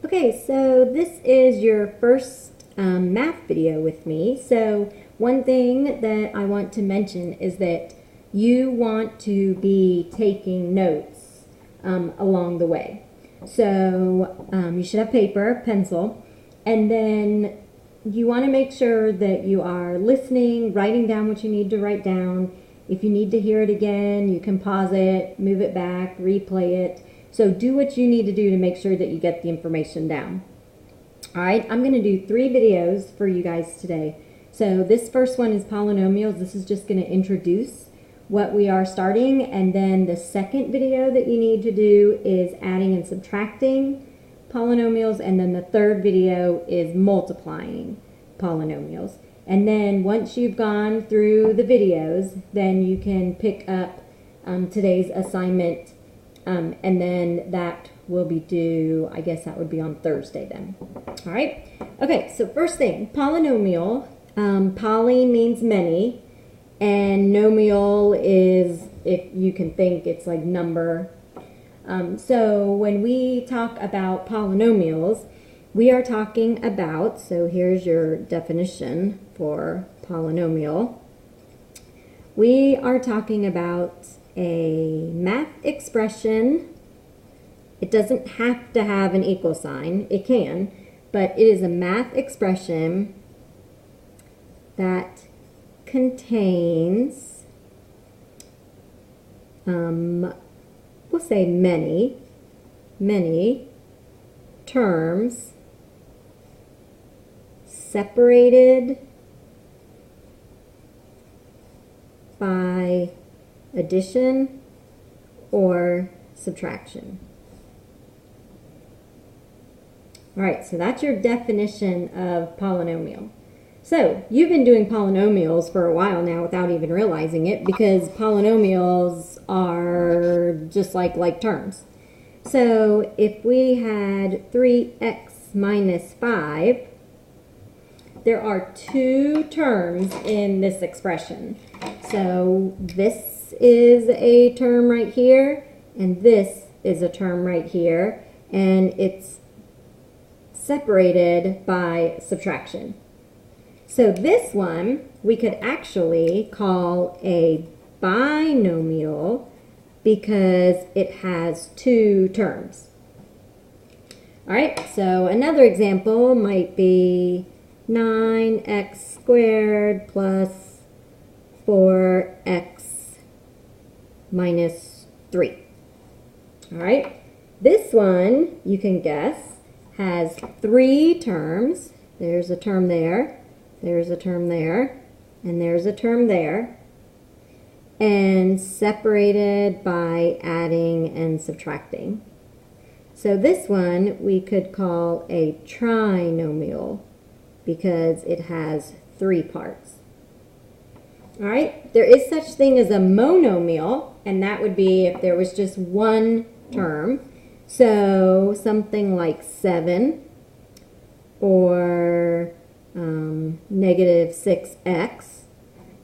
Okay, so this is your first math video with me. So one thing that I want to mention is that you want to be taking notes along the way. So you should have paper, pencil, and then you want to make sure that you are listening, writing down what you need to write down. If you need to hear it again, you can pause it, move it back, replay it. So do what you need to do to make sure that you get the information down. All right, I'm going to do 3 videos for you guys today. So this first one is polynomials. This is just going to introduce what we are starting. And then the second video that you need to do is adding and subtracting polynomials. And then the third video is multiplying polynomials. And then once you've gone through the videos, then you can pick up today's assignment. And then that will be due, I guess that would be on Thursday then. All right. Okay, so first thing, polynomial. Poly means many, and nomial is, if you can think, it's like number. So when we talk about polynomials, we are talking about, so here's your definition for polynomial. We are talking about a math expression. It doesn't have to have an equal sign. It can, but it is a math expression that contains, we'll say many terms separated by addition or subtraction. All right, so that's your definition of polynomial. So you've been doing polynomials for a while now without even realizing it, because polynomials are just like terms. So if we had 3x minus 5, there are 2 terms in this expression. So this is a term right here, and this is a term right here, and it's separated by subtraction. So this one we could actually call a binomial because it has 2 terms. All right, so another example might be 9x squared plus 4x minus 3. All right, this one, you can guess, has 3 terms. There's a term there, there's a term there, and there's a term there, and separated by adding and subtracting. So this one we could call a trinomial because it has 3 parts. All right, there is such thing as a monomial, and that would be if there was just one term. So something like 7 or negative 6x,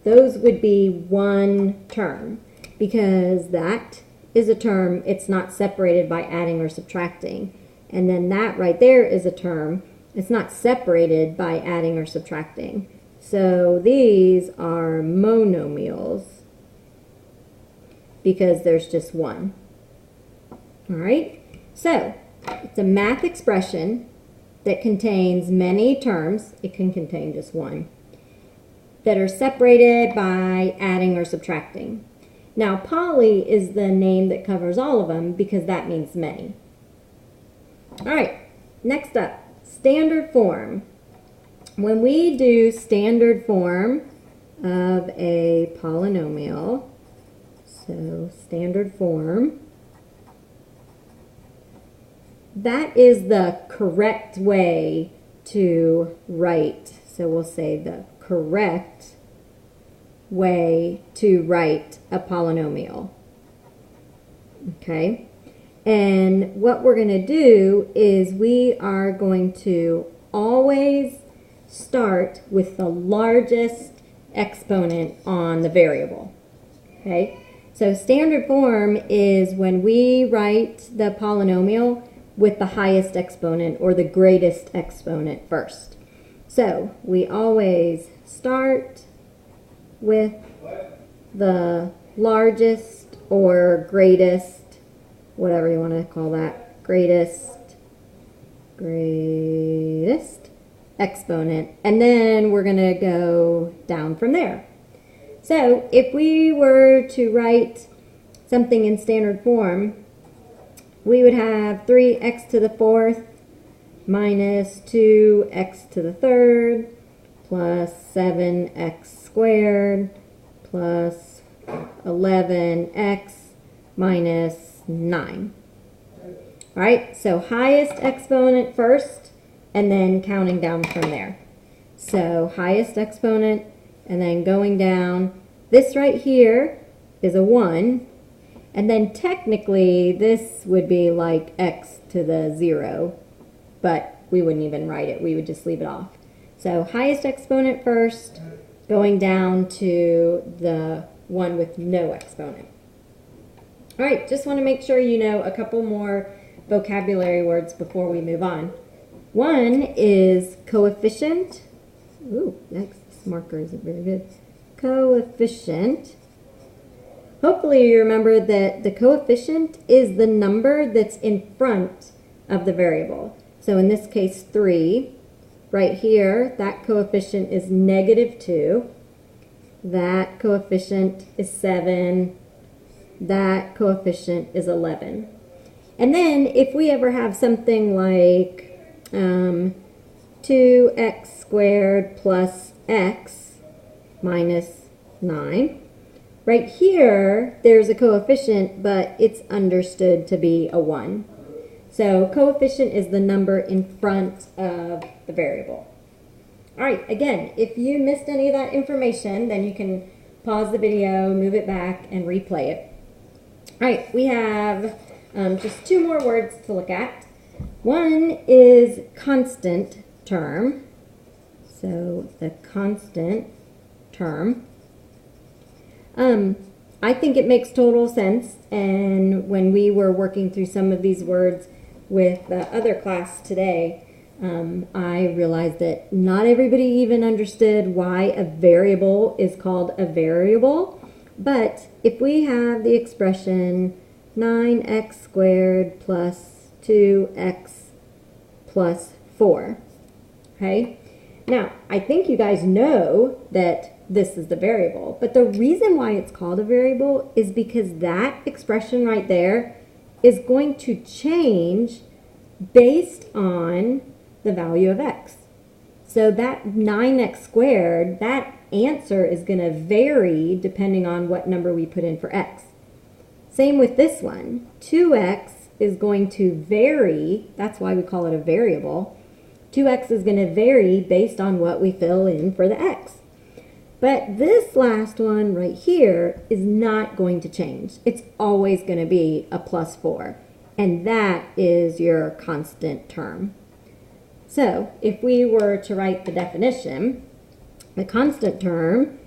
those would be one term because that is a term, it's not separated by adding or subtracting. And then that right there is a term, it's not separated by adding or subtracting. So these are monomials because there's just one. All right, so it's a math expression that contains many terms, it can contain just one, that are separated by adding or subtracting. Now poly is the name that covers all of them because that means many. All right, next up, standard form. When we do standard form of a polynomial, so standard form, that is the correct way to write. So we'll say the correct way to write a polynomial. Okay? And what we're going to do is we are going to always start with the largest exponent on the variable. Okay? So standard form is when we write the polynomial, with the highest exponent or the greatest exponent first. So we always start with the largest or greatest, whatever you want to call that, greatest exponent, and then we're going to go down from there. So if we were to write something in standard form, we would have 3x to the fourth minus 2x to the third plus 7x squared plus 11x minus 9. All right, so highest exponent first, and then counting down from there. So highest exponent, and then going down. This right here is a 1, and then technically this would be like x to the 0, but we wouldn't even write it. We would just leave it off. So highest exponent first, going down to the one with no exponent. All right, just want to make sure you know a couple more vocabulary words before we move on. One is coefficient. Ooh, next, this marker isn't very good. Coefficient. Hopefully you remember that the coefficient is the number that's in front of the variable. So in this case 3, right here, that coefficient is -2. That coefficient is 7. That coefficient is 11. And then if we ever have something like 2x squared plus x minus 9, right here there's a coefficient, but it's understood to be a 1. So coefficient is the number in front of the variable. All right, again, if you missed any of that information, then you can pause the video, move it back, and replay it. All right, we have just 2 more words to look at. One is constant term. So the constant term. I think it makes total sense, and when we were working through some of these words with the other class today, I realized that not everybody even understood why a variable is called a variable. But if we have the expression 9x squared plus 2x plus 4, okay? Now, I think you guys know that this is the variable, but the reason why it's called a variable is because that expression right there is going to change based on the value of x. So that 9x squared, that answer is going to vary depending on what number we put in for x. Same with this one. 2x is going to vary. That's why we call it a variable. 2x is going to vary based on what we fill in for the x. But this last one right here is not going to change. It's always going to be a plus 4. And that is your constant term. So if we were to write the definition, the constant term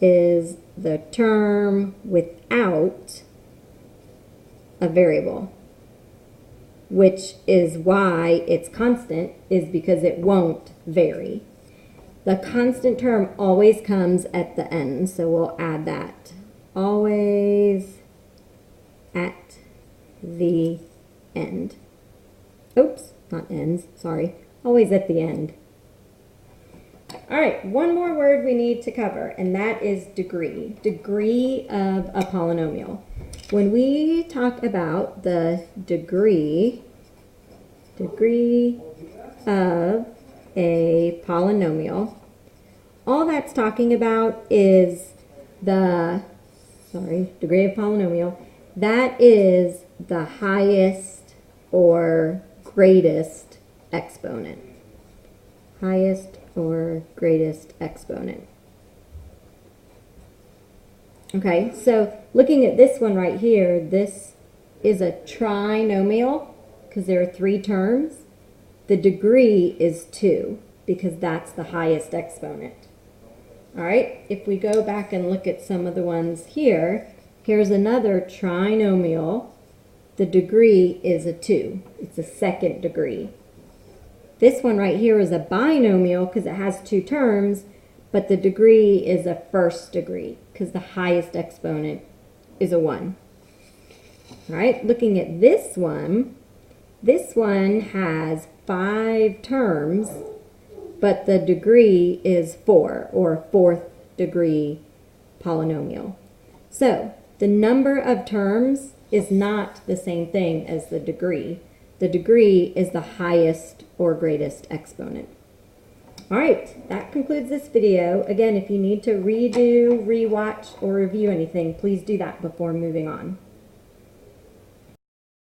is the term without a variable, which is why it's constant, is because it won't vary. The constant term always comes at the end, so we'll add that. Always at the end. Oops, not ends, sorry. Always at the end. All right, one more word we need to cover, and that is degree. Degree of a polynomial. When we talk about the degree of a polynomial, all that's talking about is the, degree of polynomial, that is the highest or greatest exponent. Highest or greatest exponent. Okay, so looking at this one right here, this is a trinomial because there are 3 terms. The degree is 2 because that's the highest exponent. All right, if we go back and look at some of the ones here, here's another trinomial. the degree is a 2. It's a second degree. This one right here is a binomial because it has 2 terms, but the degree is a first degree because the highest exponent is a 1. All right, looking at this one has 5 terms, but the degree is 4, or a fourth degree polynomial. So the number of terms is not the same thing as the degree. The degree is the highest or greatest exponent. All right, that concludes this video. Again, if you need to redo, rewatch, or review anything, please do that before moving on.